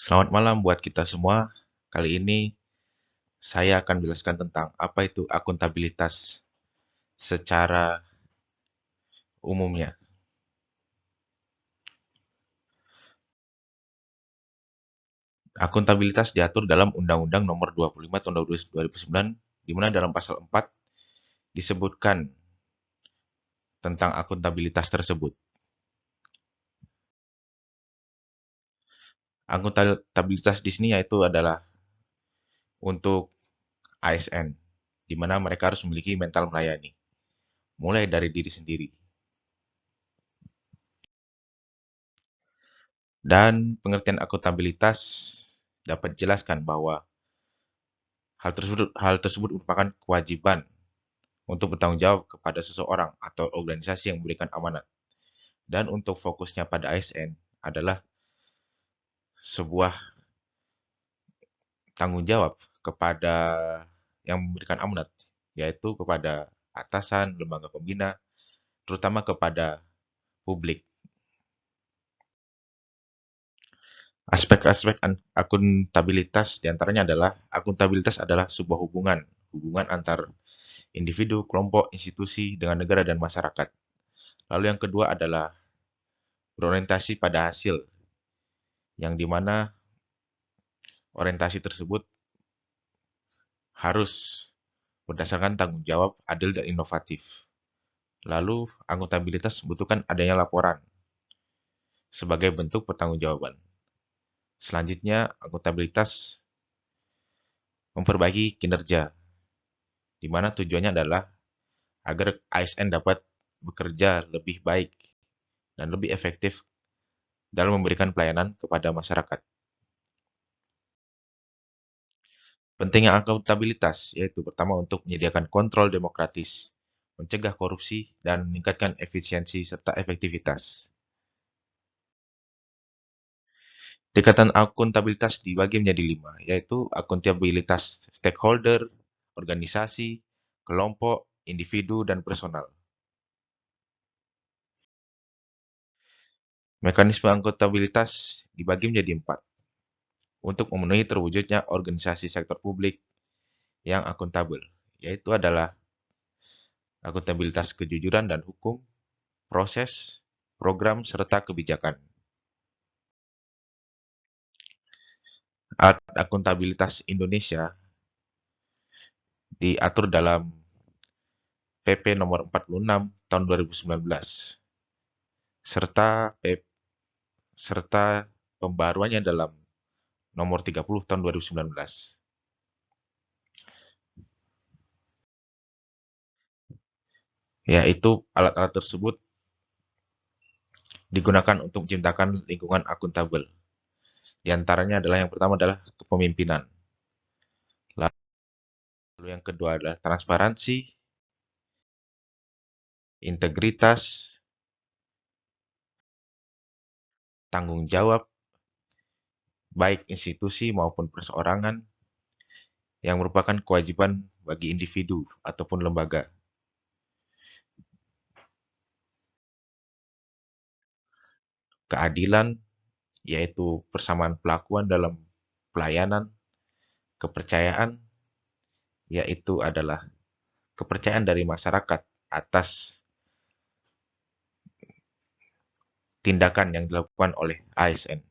Selamat malam buat kita semua. Kali ini saya akan menjelaskan tentang apa itu akuntabilitas secara umumnya. Akuntabilitas diatur dalam Undang-Undang Nomor 25 Tahun 2009, di mana dalam pasal 4 disebutkan tentang akuntabilitas tersebut. Akuntabilitas di sini yaitu adalah untuk ASN, di mana mereka harus memiliki mental melayani, mulai dari diri sendiri. Dan pengertian akuntabilitas dapat dijelaskan bahwa hal tersebut merupakan kewajiban untuk bertanggung jawab kepada seseorang atau organisasi yang memberikan amanat. Dan untuk fokusnya pada ASN adalah sebuah tanggung jawab kepada yang memberikan amanat, yaitu kepada atasan, lembaga pembina, terutama kepada publik. Aspek-aspek akuntabilitas diantaranya adalah akuntabilitas adalah sebuah hubungan antar individu, kelompok, institusi dengan negara dan masyarakat. Lalu yang kedua adalah berorientasi pada hasil, yang dimana orientasi tersebut harus berdasarkan tanggung jawab, adil, dan inovatif. Lalu, akuntabilitas membutuhkan adanya laporan sebagai bentuk pertanggungjawaban. Selanjutnya, akuntabilitas memperbaiki kinerja, di mana tujuannya adalah agar ASN dapat bekerja lebih baik dan lebih efektif dalam memberikan pelayanan kepada masyarakat. Pentingnya akuntabilitas, yaitu pertama untuk menyediakan kontrol demokratis, mencegah korupsi, dan meningkatkan efisiensi serta efektivitas. Tingkatan akuntabilitas dibagi menjadi 5, yaitu akuntabilitas stakeholder, organisasi, kelompok, individu, dan personal. Mekanisme akuntabilitas dibagi menjadi 4, untuk memenuhi terwujudnya organisasi sektor publik yang akuntabel, yaitu adalah akuntabilitas kejujuran dan hukum, proses, program, serta kebijakan. Akuntabilitas Indonesia diatur dalam PP nomor 46 tahun 2019 serta pembaruannya dalam nomor 30 tahun 2019. Yaitu alat-alat tersebut digunakan untuk menciptakan lingkungan akuntabel. Di antaranya adalah yang pertama adalah kepemimpinan. Lalu yang kedua adalah transparansi, integritas, tanggung jawab, baik institusi maupun perseorangan, yang merupakan kewajiban bagi individu ataupun lembaga. Keadilan, yaitu persamaan perlakuan dalam pelayanan. Kepercayaan, yaitu adalah kepercayaan dari masyarakat atas tindakan yang dilakukan oleh ASN.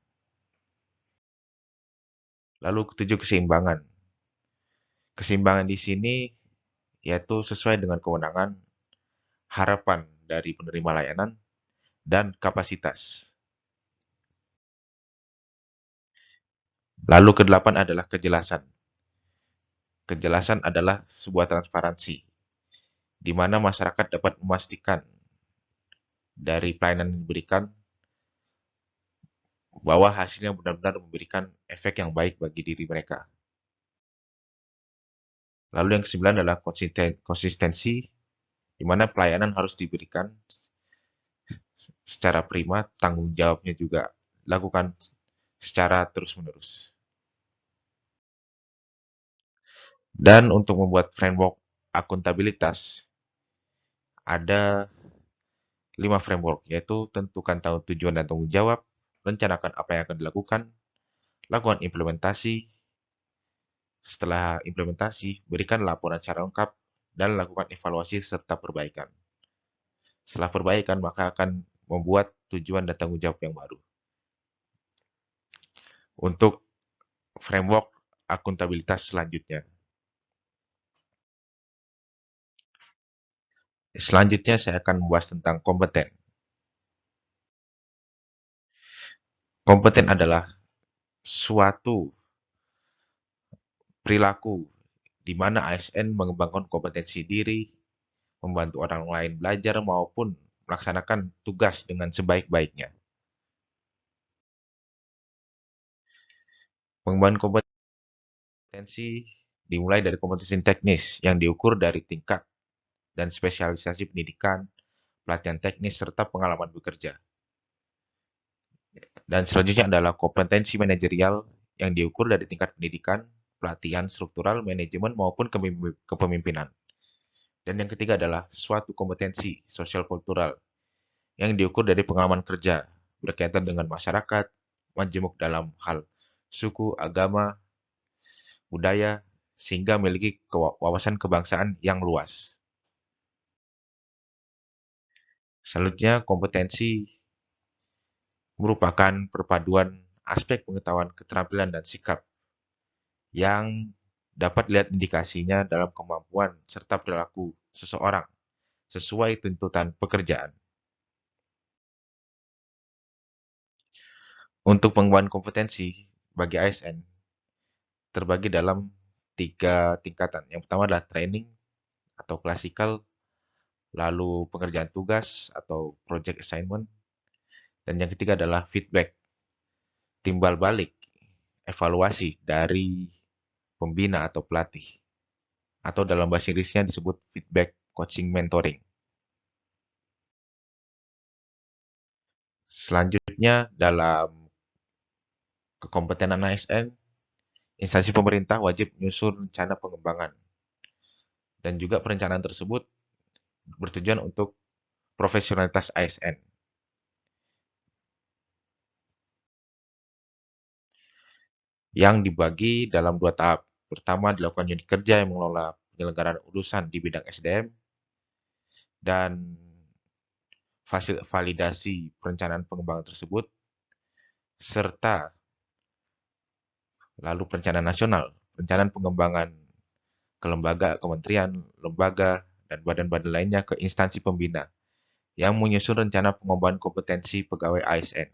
Lalu ketujuh, keseimbangan. Keseimbangan di sini yaitu sesuai dengan kewenangan, harapan dari penerima layanan, dan kapasitas. Lalu kedelapan adalah kejelasan. Kejelasan adalah sebuah transparansi, di mana masyarakat dapat memastikan dari pelayanan yang diberikan bahwa hasilnya benar-benar memberikan efek yang baik bagi diri mereka. Lalu yang kesembilan adalah konsistensi, di mana pelayanan harus diberikan secara prima, tanggung jawabnya juga dilakukan secara terus-menerus. Dan untuk membuat framework akuntabilitas, ada 5 framework, yaitu tentukan tujuan dan tanggung jawab, rencanakan apa yang akan dilakukan, Lakukan implementasi. Setelah implementasi, berikan laporan secara lengkap dan lakukan evaluasi serta perbaikan. Setelah perbaikan, maka akan membuat tujuan dan tanggung jawab yang baru. Untuk framework akuntabilitas selanjutnya. Selanjutnya saya akan membahas tentang kompeten. Kompeten adalah suatu perilaku di mana ASN mengembangkan kompetensi diri, membantu orang lain belajar maupun melaksanakan tugas dengan sebaik-baiknya. Pengembangan kompetensi dimulai dari kompetensi teknis yang diukur dari tingkat dan spesialisasi pendidikan, pelatihan teknis, serta pengalaman bekerja. Dan selanjutnya adalah kompetensi manajerial yang diukur dari tingkat pendidikan, pelatihan struktural, manajemen, maupun kepemimpinan. Dan yang ketiga adalah suatu kompetensi sosial kultural yang diukur dari pengalaman kerja berkaitan dengan masyarakat, majemuk dalam hal suku, agama, budaya, sehingga memiliki wawasan kebangsaan yang luas. Selanjutnya, kompetensi merupakan perpaduan aspek pengetahuan, keterampilan, dan sikap yang dapat dilihat indikasinya dalam kemampuan serta perilaku seseorang sesuai tuntutan pekerjaan. Untuk pengembangan kompetensi bagi ASN terbagi dalam 3 tingkatan. Yang pertama adalah training atau klasikal, lalu pengerjaan tugas atau project assignment, dan yang ketiga adalah feedback, timbal balik, evaluasi dari pembina atau pelatih, atau dalam bahasa Inggrisnya disebut feedback, coaching, mentoring. Selanjutnya, dalam kekompetenan ASN, instansi pemerintah wajib menyusun rencana pengembangan, dan juga perencanaan tersebut bertujuan untuk profesionalitas ASN. Yang dibagi dalam 2 tahap. Pertama, dilakukan unit kerja yang mengelola penyelenggaraan urusan di bidang SDM dan validasi perencanaan pengembangan tersebut, serta lalu perencanaan nasional, perencanaan pengembangan ke lembaga, kementerian, lembaga, dan badan-badan lainnya ke instansi pembina yang menyusun rencana pengembangan kompetensi pegawai ASN.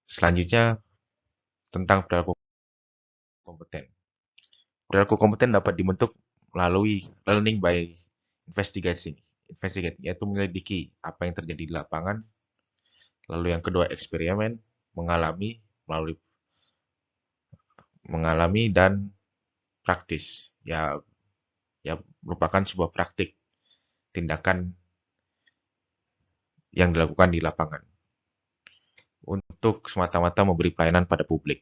Selanjutnya, tentang perilaku kompeten. Perilaku kompeten dapat dibentuk melalui learning by investigation, yaitu menyelidiki apa yang terjadi di lapangan. Lalu yang kedua eksperimen, melalui mengalami dan praktis. Ya merupakan sebuah praktik tindakan yang dilakukan di lapangan untuk semata-mata memberi pelayanan pada publik.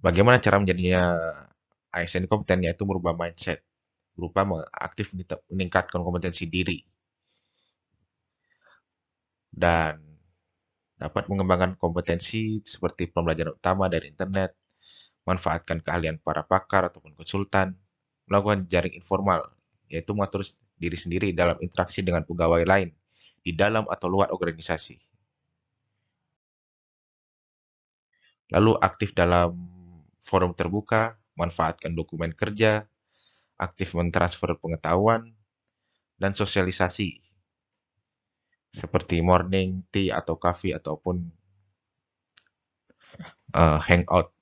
Bagaimana cara menjadinya ASN kompeten, yaitu merubah mindset, berupa aktif meningkatkan kompetensi diri dan dapat mengembangkan kompetensi seperti pembelajaran utama dari internet, manfaatkan keahlian para pakar ataupun konsultan, melakukan jaring informal, yaitu mengatur diri sendiri dalam interaksi dengan pegawai lain di dalam atau luar organisasi. Lalu aktif dalam forum terbuka, manfaatkan dokumen kerja, aktif mentransfer pengetahuan, dan sosialisasi seperti morning tea atau coffee ataupun hangout.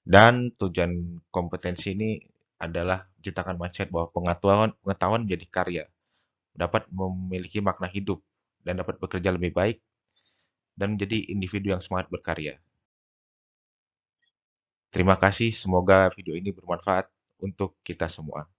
Dan tujuan kompetensi ini adalah menciptakan mindset bahwa pengetahuan menjadi karya, dapat memiliki makna hidup, dan dapat bekerja lebih baik, dan menjadi individu yang semangat berkarya. Terima kasih, semoga video ini bermanfaat untuk kita semua.